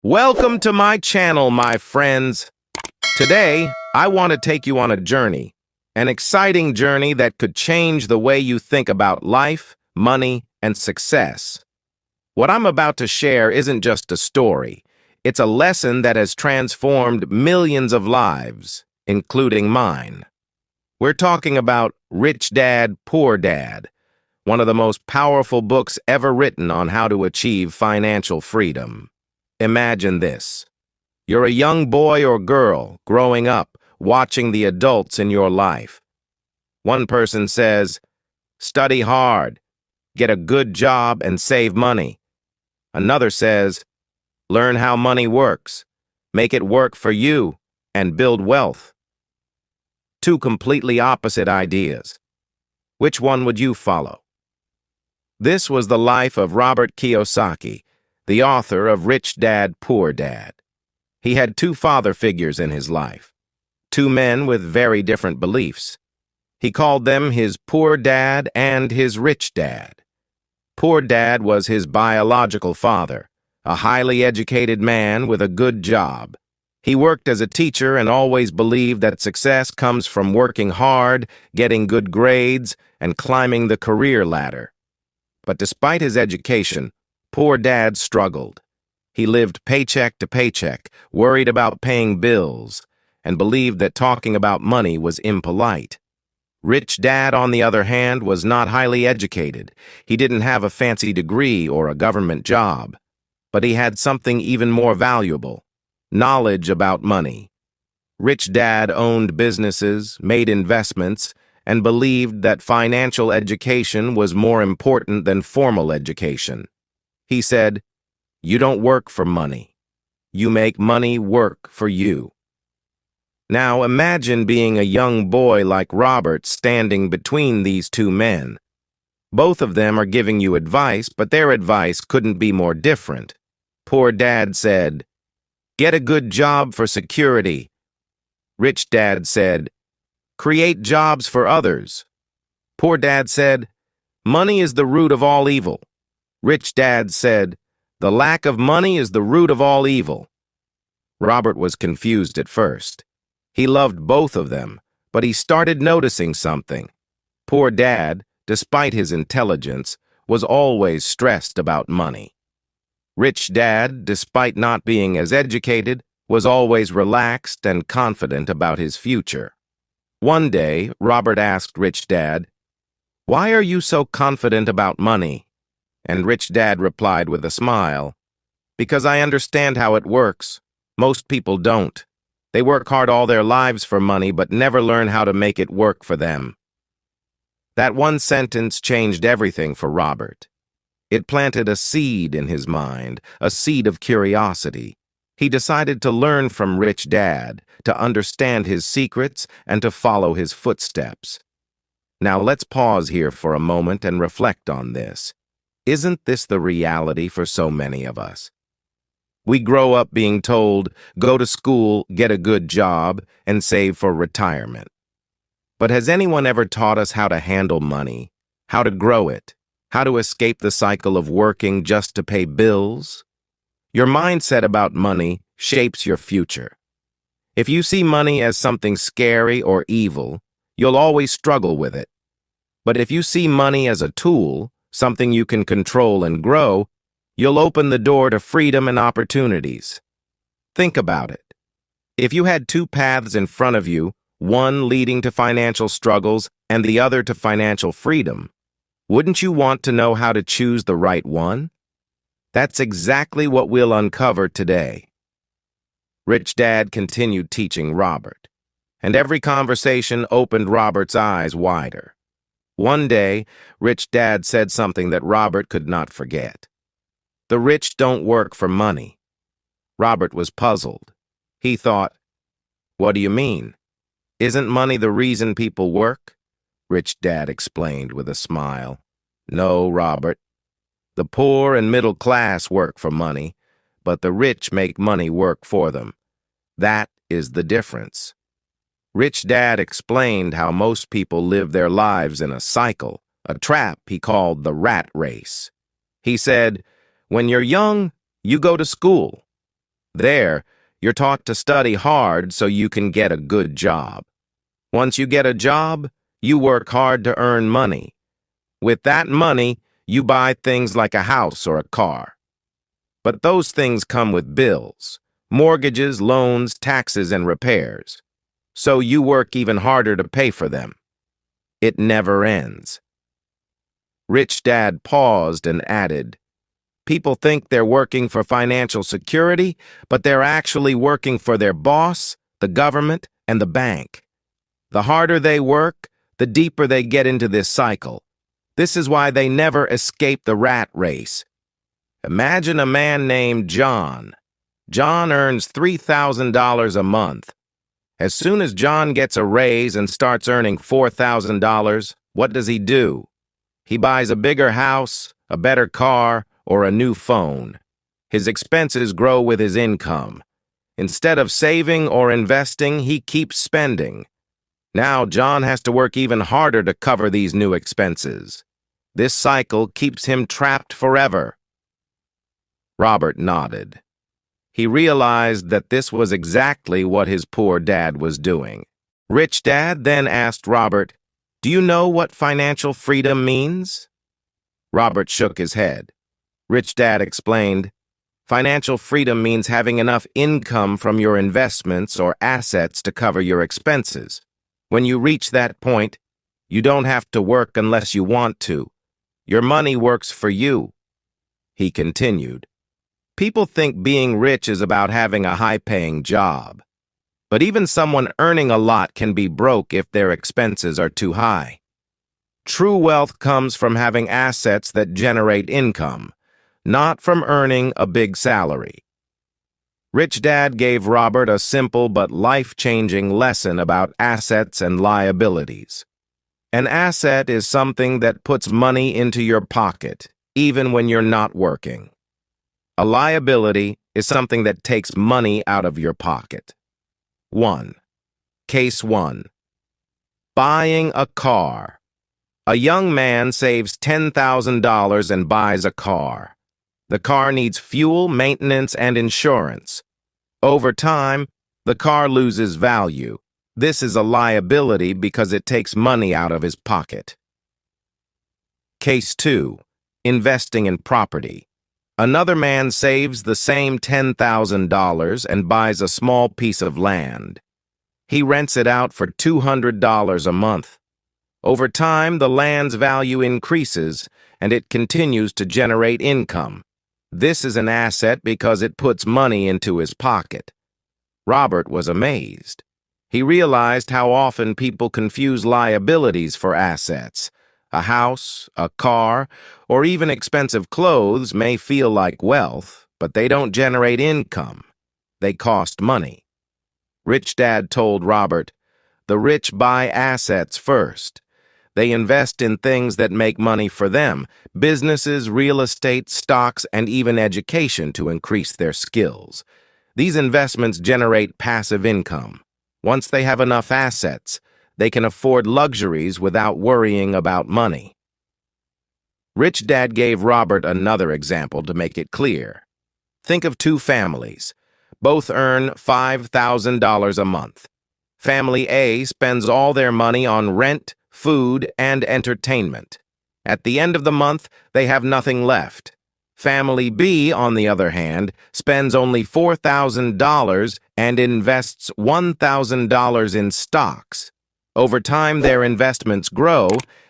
Welcome to my channel, my friends. Today, I want to take you on a journey, an exciting journey that could change the way you think about life, money, and success. What I'm about to share isn't just a story. It's a lesson that has transformed millions of lives, including mine. We're talking about Rich Dad, Poor Dad, one of the most powerful books ever written on how to achieve financial freedom. Imagine this. You're a young boy or girl growing up, watching the adults in your life. One person says, study hard, get a good job, and save money. Another says, learn how money works, make it work for you, and build wealth. Two completely opposite ideas. Which one would you follow? This was the life of Robert Kiyosaki, the author of Rich Dad, Poor Dad. He had two father figures in his life, two men with very different beliefs. He called them his poor dad and his rich dad. Poor Dad was his biological father, a highly educated man with a good job. He worked as a teacher and always believed that success comes from working hard, getting good grades, and climbing the career ladder. But despite his education, Poor Dad struggled. He lived paycheck to paycheck, worried about paying bills, and believed that talking about money was impolite. Rich Dad, on the other hand, was not highly educated. He didn't have a fancy degree or a government job. But he had something even more valuable: knowledge about money. Rich Dad owned businesses, made investments, and believed that financial education was more important than formal education. He said, "You don't work for money. You make money work for you." Now imagine being a young boy like Robert standing between these two men. Both of them are giving you advice, but their advice couldn't be more different. Poor Dad said, "Get a good job for security." Rich Dad said, "Create jobs for others." Poor Dad said, "Money is the root of all evil." Rich Dad said, "The lack of money is the root of all evil." Robert was confused at first. He loved both of them, but he started noticing something. Poor Dad, despite his intelligence, was always stressed about money. Rich Dad, despite not being as educated, was always relaxed and confident about his future. One day, Robert asked Rich Dad, "Why are you so confident about money?" And Rich Dad replied with a smile, "Because I understand how it works. Most people don't. They work hard all their lives for money, but never learn how to make it work for them." That one sentence changed everything for Robert. It planted a seed in his mind, a seed of curiosity. He decided to learn from Rich Dad, to understand his secrets, and to follow his footsteps. Now let's pause here for a moment and reflect on this. Isn't this the reality for so many of us? We grow up being told, go to school, get a good job, and save for retirement. But has anyone ever taught us how to handle money, how to grow it, how to escape the cycle of working just to pay bills? Your mindset about money shapes your future. If you see money as something scary or evil, you'll always struggle with it. But if you see money as a tool, something you can control and grow, you'll open the door to freedom and opportunities. Think about it. If you had two paths in front of you, one leading to financial struggles and the other to financial freedom, wouldn't you want to know how to choose the right one? That's exactly what we'll uncover today. Rich Dad continued teaching Robert, and every conversation opened Robert's eyes wider. One day, Rich Dad said something that Robert could not forget. "The rich don't work for money." Robert was puzzled. He thought, "What do you mean? Isn't money the reason people work?" Rich Dad explained with a smile. "No, Robert. The poor and middle class work for money, but the rich make money work for them. That is the difference." Rich Dad explained how most people live their lives in a cycle, a trap he called the rat race. He said, "When you're young, you go to school. There, you're taught to study hard so you can get a good job. Once you get a job, you work hard to earn money. With that money, you buy things like a house or a car. But those things come with bills, mortgages, loans, taxes, and repairs. So you work even harder to pay for them. It never ends. Rich Dad paused and added, "People think they're working for financial security, but they're actually working for their boss, the government, and the bank. The harder they work, the deeper they get into this cycle. This is why they never escape the rat race. Imagine a man named John. John earns $3,000 a month. As soon as John gets a raise and starts earning $4,000, what does he do? He buys a bigger house, a better car, or a new phone. His expenses grow with his income. Instead of saving or investing, he keeps spending. Now John has to work even harder to cover these new expenses. This cycle keeps him trapped forever." Robert nodded. He realized that this was exactly what his poor dad was doing. Rich Dad then asked Robert, "Do you know what financial freedom means?" Robert shook his head. Rich Dad explained, "Financial freedom means having enough income from your investments or assets to cover your expenses. When you reach that point, you don't have to work unless you want to. Your money works for you." He continued, "People think being rich is about having a high-paying job. But even someone earning a lot can be broke if their expenses are too high. True wealth comes from having assets that generate income, not from earning a big salary." Rich Dad gave Robert a simple but life-changing lesson about assets and liabilities. An asset is something that puts money into your pocket, even when you're not working. A liability is something that takes money out of your pocket. 1. Case 1. Buying a car. A young man saves $10,000 and buys a car. The car needs fuel, maintenance, and insurance. Over time, the car loses value. This is a liability because it takes money out of his pocket. Case 2. Investing in property. Another man saves the same $10,000 and buys a small piece of land. He rents it out for $200 a month. Over time, the land's value increases, and it continues to generate income. This is an asset because it puts money into his pocket. Robert was amazed. He realized how often people confuse liabilities for assets. A house, a car, or even expensive clothes may feel like wealth, but they don't generate income. They cost money. Rich Dad told Robert, "The rich buy assets first. They invest in things that make money for them, businesses, real estate, stocks, and even education to increase their skills. These investments generate passive income. Once they have enough assets, they can afford luxuries without worrying about money." Rich Dad gave Robert another example to make it clear. Think of two families. Both earn $5,000 a month. Family A spends all their money on rent, food, and entertainment. At the end of the month, they have nothing left. Family B, on the other hand, spends only $4,000 and invests $1,000 in stocks. Over time, their investments grow,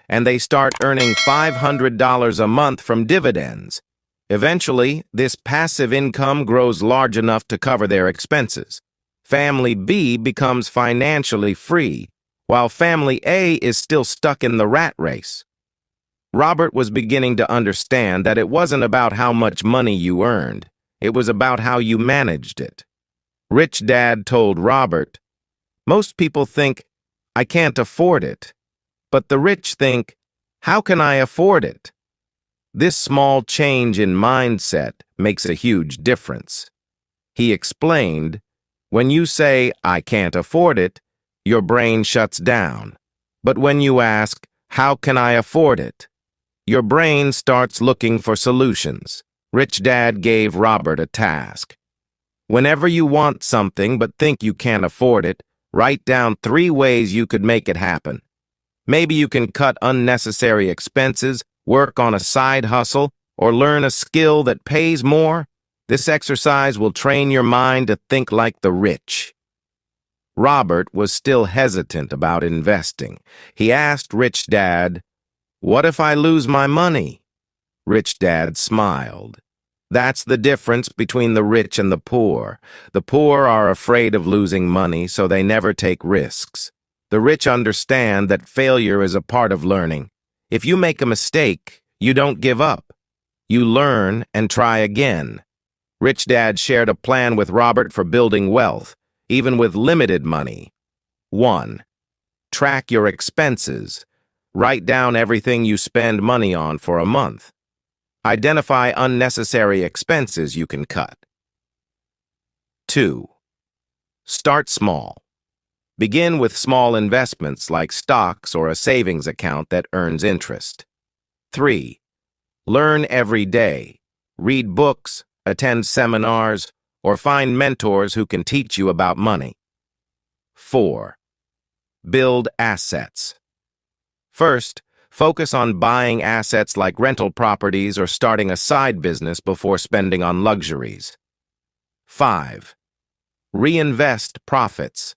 and they start earning $500 a month from dividends. Eventually, this passive income grows large enough to cover their expenses. Family B becomes financially free, while Family A is still stuck in the rat race. Robert was beginning to understand that it wasn't about how much money you earned. It was about how you managed it. Rich Dad told Robert, "Most people think, 'I can't afford it.' But the rich think, 'How can I afford it?' This small change in mindset makes a huge difference." He explained, "When you say, 'I can't afford it,' your brain shuts down. But when you ask, 'How can I afford it?' your brain starts looking for solutions." Rich Dad gave Robert a task. Whenever you want something but think you can't afford it, write down 3 ways you could make it happen. Maybe you can cut unnecessary expenses, work on a side hustle, or learn a skill that pays more. This exercise will train your mind to think like the rich. Robert was still hesitant about investing. He asked Rich Dad, "What if I lose my money?" Rich Dad smiled. That's the difference between the rich and the poor. The poor are afraid of losing money, so they never take risks. The rich understand that failure is a part of learning. If you make a mistake, you don't give up. You learn and try again. Rich Dad shared a plan with Robert for building wealth, even with limited money. 1. Track your expenses. Write down everything you spend money on for a month. Identify unnecessary expenses you can cut. 2. Start small. Begin with small investments like stocks or a savings account that earns interest. 3. Learn every day. Read books, attend seminars, or find mentors who can teach you about money. 4. Build assets. First, focus on buying assets like rental properties or starting a side business before spending on luxuries. 5. Reinvest profits.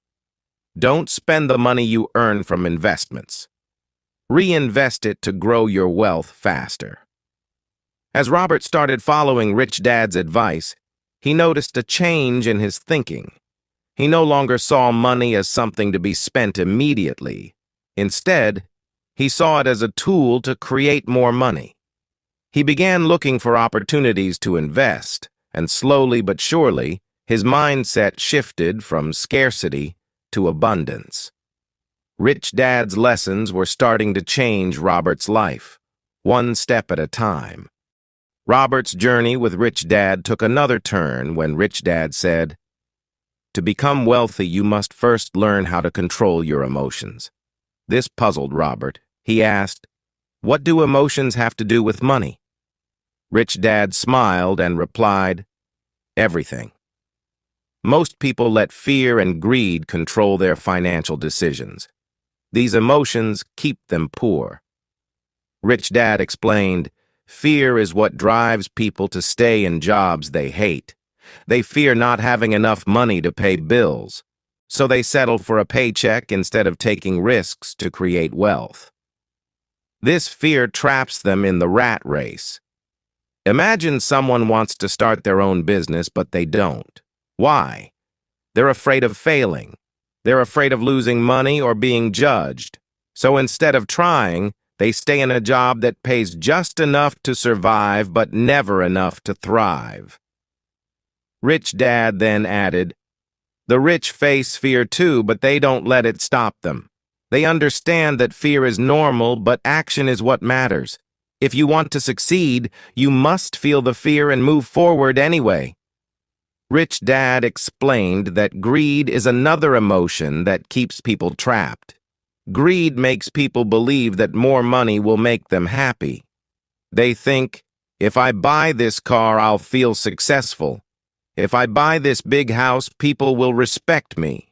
Don't spend the money you earn from investments. Reinvest it to grow your wealth faster. As Robert started following Rich Dad's advice, he noticed a change in his thinking. He no longer saw money as something to be spent immediately. Instead, he saw it as a tool to create more money. He began looking for opportunities to invest, and slowly but surely, his mindset shifted from scarcity to abundance. Rich Dad's lessons were starting to change Robert's life, one step at a time. Robert's journey with Rich Dad took another turn when Rich Dad said, "To become wealthy, you must first learn how to control your emotions." This puzzled Robert. He asked, "What do emotions have to do with money?" Rich Dad smiled and replied, "Everything." Most people let fear and greed control their financial decisions. These emotions keep them poor. Rich Dad explained, "Fear is what drives people to stay in jobs they hate. They fear not having enough money to pay bills, so they settle for a paycheck instead of taking risks to create wealth. This fear traps them in the rat race. Imagine someone wants to start their own business, but they don't. Why? They're afraid of failing. They're afraid of losing money or being judged. So instead of trying, they stay in a job that pays just enough to survive, but never enough to thrive." Rich Dad then added, "The rich face fear too, but they don't let it stop them. They understand that fear is normal, but action is what matters. If you want to succeed, you must feel the fear and move forward anyway." Rich Dad explained that greed is another emotion that keeps people trapped. Greed makes people believe that more money will make them happy. They think, if I buy this car, I'll feel successful. If I buy this big house, people will respect me.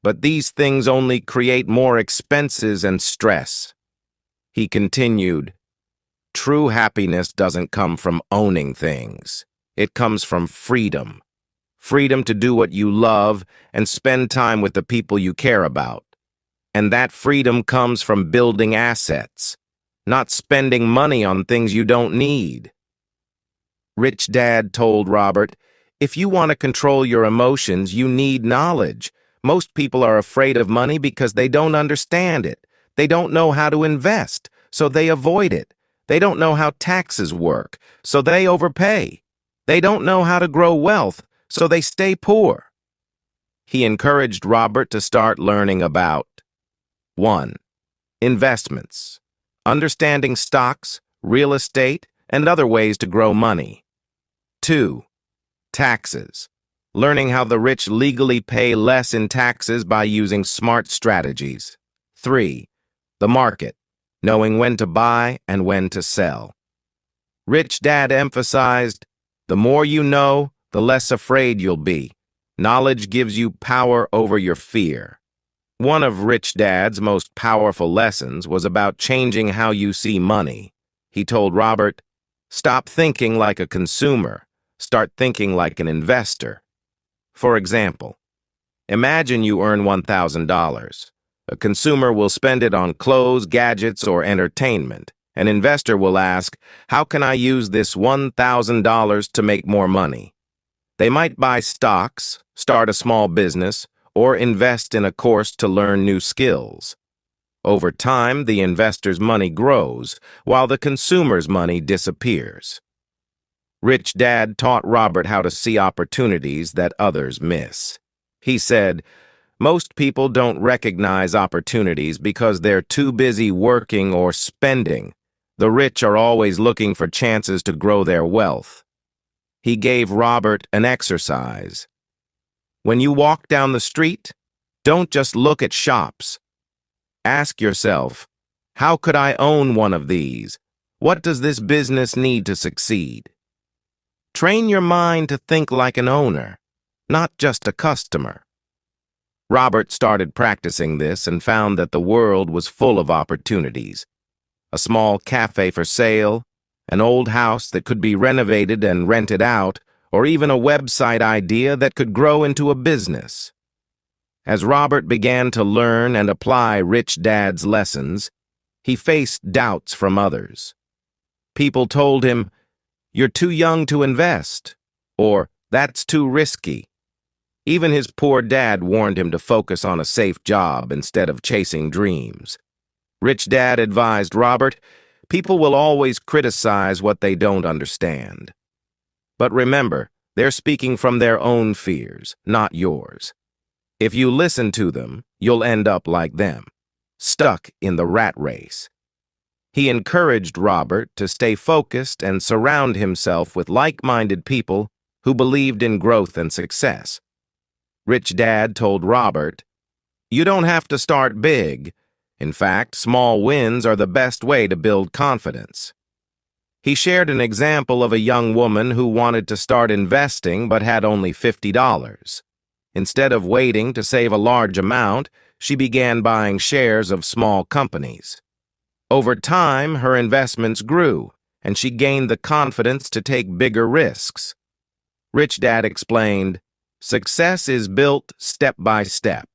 But these things only create more expenses and stress. He continued, "True happiness doesn't come from owning things. It comes from freedom. Freedom to do what you love and spend time with the people you care about. And that freedom comes from building assets, not spending money on things you don't need." Rich Dad told Robert, "If you want to control your emotions, you need knowledge. Most people are afraid of money because they don't understand it. They don't know how to invest, so they avoid it. They don't know how taxes work, so they overpay. They don't know how to grow wealth, so they stay poor." He encouraged Robert to start learning about 1. Investments. Understanding stocks, real estate, and other ways to grow money. 2. Taxes. Learning how the rich legally pay less in taxes by using smart strategies. 3. The market. Knowing when to buy and when to sell. Rich Dad emphasized, "The more you know, the less afraid you'll be. Knowledge gives you power over your fear. One of Rich Dad's most powerful lessons was about changing how you see money. He told Robert, "Stop thinking like a consumer. Start thinking like an investor." For example, imagine you earn $1,000. A consumer will spend it on clothes, gadgets, or entertainment. An investor will ask, "How can I use this $1,000 to make more money?" They might buy stocks, start a small business, or invest in a course to learn new skills. Over time, the investor's money grows, while the consumer's money disappears. Rich Dad taught Robert how to see opportunities that others miss. He said, "Most people don't recognize opportunities because they're too busy working or spending. The rich are always looking for chances to grow their wealth." He gave Robert an exercise. When you walk down the street, don't just look at shops. Ask yourself, how could I own one of these? What does this business need to succeed? Train your mind to think like an owner, not just a customer. Robert started practicing this and found that the world was full of opportunities. A small cafe for sale, an old house that could be renovated and rented out, or even a website idea that could grow into a business. As Robert began to learn and apply Rich Dad's lessons, he faced doubts from others. People told him, "You're too young to invest," or "That's too risky." Even his poor dad warned him to focus on a safe job instead of chasing dreams. Rich Dad advised Robert, "People will always criticize what they don't understand. But remember, they're speaking from their own fears, not yours. If you listen to them, you'll end up like them, stuck in the rat race." He encouraged Robert to stay focused and surround himself with like-minded people who believed in growth and success. Rich Dad told Robert, "You don't have to start big. In fact, small wins are the best way to build confidence." He shared an example of a young woman who wanted to start investing but had only $50. Instead of waiting to save a large amount, she began buying shares of small companies. Over time, her investments grew, and she gained the confidence to take bigger risks. Rich Dad explained, "Success is built step by step.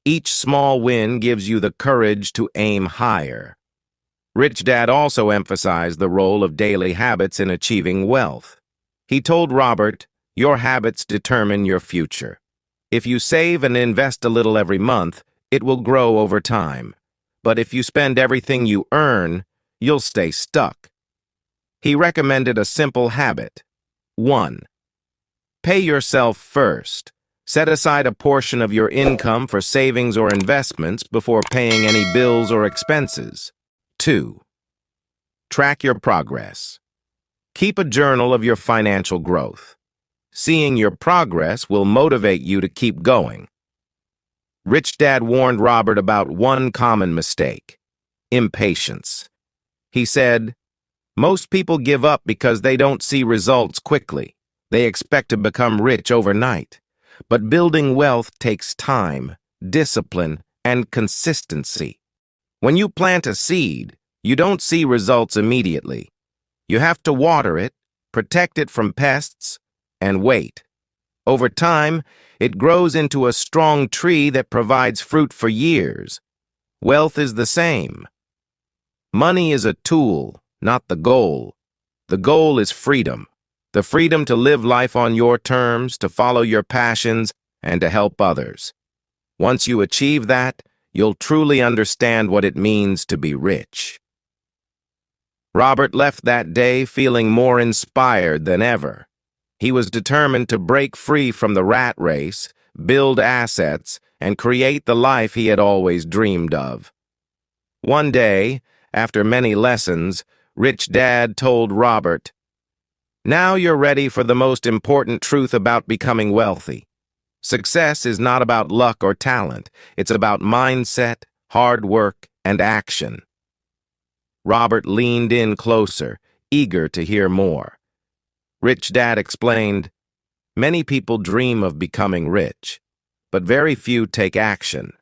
Each small win gives you the courage to aim higher." Rich Dad also emphasized the role of daily habits in achieving wealth. He told Robert, "Your habits determine your future. If you save and invest a little every month, it will grow over time. But if you spend everything you earn, you'll stay stuck." He recommended a simple habit. 1. Pay yourself first. Set aside a portion of your income for savings or investments before paying any bills or expenses. 2. Track your progress. Keep a journal of your financial growth. Seeing your progress will motivate you to keep going. Rich Dad warned Robert about one common mistake: impatience. He said, "Most people give up because they don't see results quickly. They expect to become rich overnight. But building wealth takes time, discipline, and consistency. When you plant a seed, you don't see results immediately. You have to water it, protect it from pests, and wait. Over time, it grows into a strong tree that provides fruit for years. Wealth is the same. Money is a tool, not the goal. The goal is freedom. The freedom to live life on your terms, to follow your passions, and to help others. Once you achieve that, you'll truly understand what it means to be rich." Robert left that day feeling more inspired than ever. He was determined to break free from the rat race, build assets, and create the life he had always dreamed of. One day, after many lessons, Rich Dad told Robert, "Now you're ready for the most important truth about becoming wealthy. Success is not about luck or talent. It's about mindset, hard work, and action." Robert leaned in closer, eager to hear more. Rich Dad explained, Many people dream of becoming rich, but very few take action.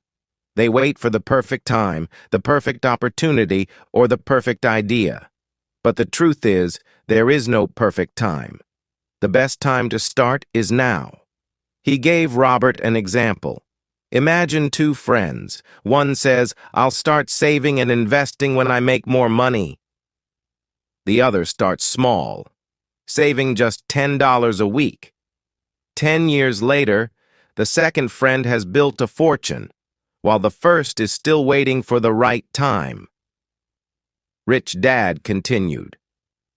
They wait for the perfect time, the perfect opportunity, or the perfect idea. But the truth is, there is no perfect time. The best time to start is now. He gave Robert an example. Imagine two friends. One says, "I'll start saving and investing when I make more money." The other starts small, saving just $10 a week. 10 years later, the second friend has built a fortune, while the first is still waiting for the right time. Rich Dad continued,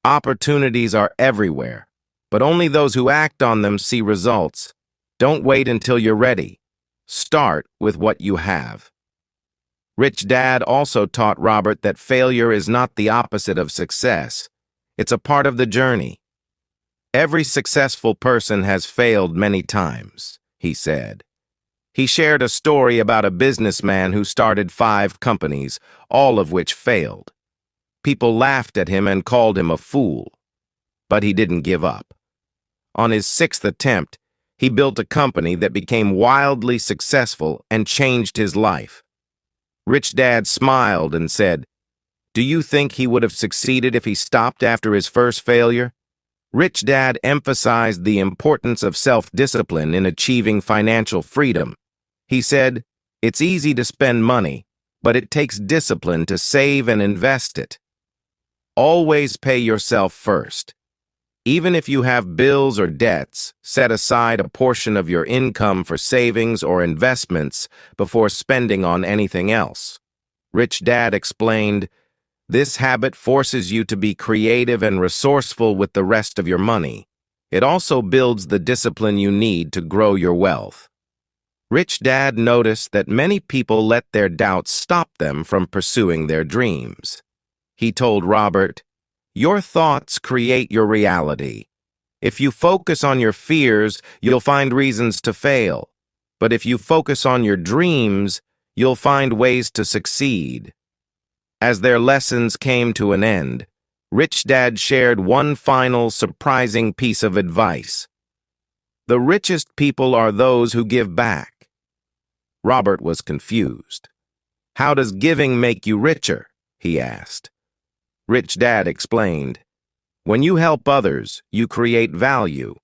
"Opportunities are everywhere, but only those who act on them see results. Don't wait until you're ready. Start with what you have." Rich Dad also taught Robert that failure is not the opposite of success. It's a part of the journey. Every successful person has failed many times, he said. He shared a story about a businessman who started 5 companies, all of which failed. People laughed at him and called him a fool. But he didn't give up. On his 6th attempt, he built a company that became wildly successful and changed his life. Rich Dad smiled and said, "Do you think he would have succeeded if he stopped after his first failure?" Rich Dad emphasized the importance of self-discipline in achieving financial freedom. He said, "It's easy to spend money, but it takes discipline to save and invest it. Always pay yourself first. Even if you have bills or debts, set aside a portion of your income for savings or investments before spending on anything else." Rich Dad explained, "This habit forces you to be creative and resourceful with the rest of your money. It also builds the discipline you need to grow your wealth." Rich Dad noticed that many people let their doubts stop them from pursuing their dreams. He told Robert, "Your thoughts create your reality. If you focus on your fears, you'll find reasons to fail. But if you focus on your dreams, you'll find ways to succeed." As their lessons came to an end, Rich Dad shared one final surprising piece of advice. "The richest people are those who give back." Robert was confused. "How does giving make you richer?" he asked. Rich Dad explained, "When you help others, you create value.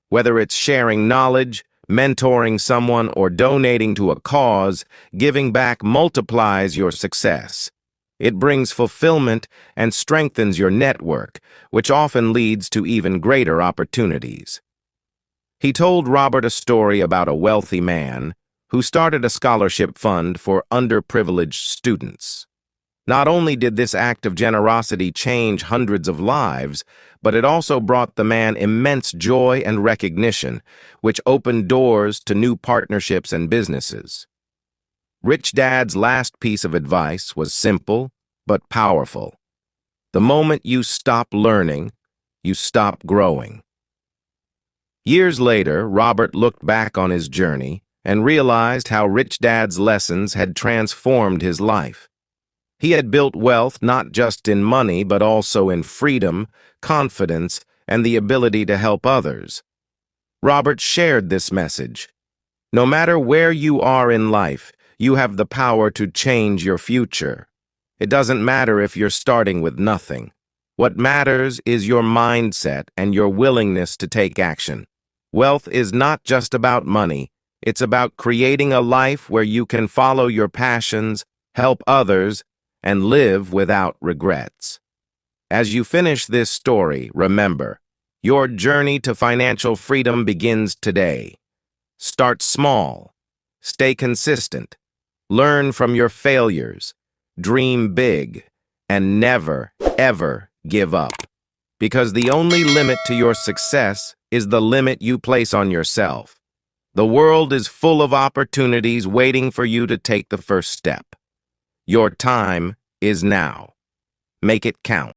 Whether it's sharing knowledge, mentoring someone, or donating to a cause, giving back multiplies your success. It brings fulfillment and strengthens your network, which often leads to even greater opportunities." He told Robert a story about a wealthy man who started a scholarship fund for underprivileged students. Not only did this act of generosity change hundreds of lives, but it also brought the man immense joy and recognition, which opened doors to new partnerships and businesses. Rich Dad's last piece of advice was simple but powerful. The moment you stop learning, you stop growing. Years later, Robert looked back on his journey and realized how Rich Dad's lessons had transformed his life. He had built wealth not just in money, but also in freedom, confidence, and the ability to help others. Robert shared this message. No matter where you are in life, you have the power to change your future. It doesn't matter if you're starting with nothing. What matters is your mindset and your willingness to take action. Wealth is not just about money. It's about creating a life where you can follow your passions, help others, and live without regrets. As you finish this story, remember, your journey to financial freedom begins today. Start small, stay consistent, learn from your failures, dream big, and never, ever give up. Because the only limit to your success is the limit you place on yourself. The world is full of opportunities waiting for you to take the first step. Your time is now. Make it count.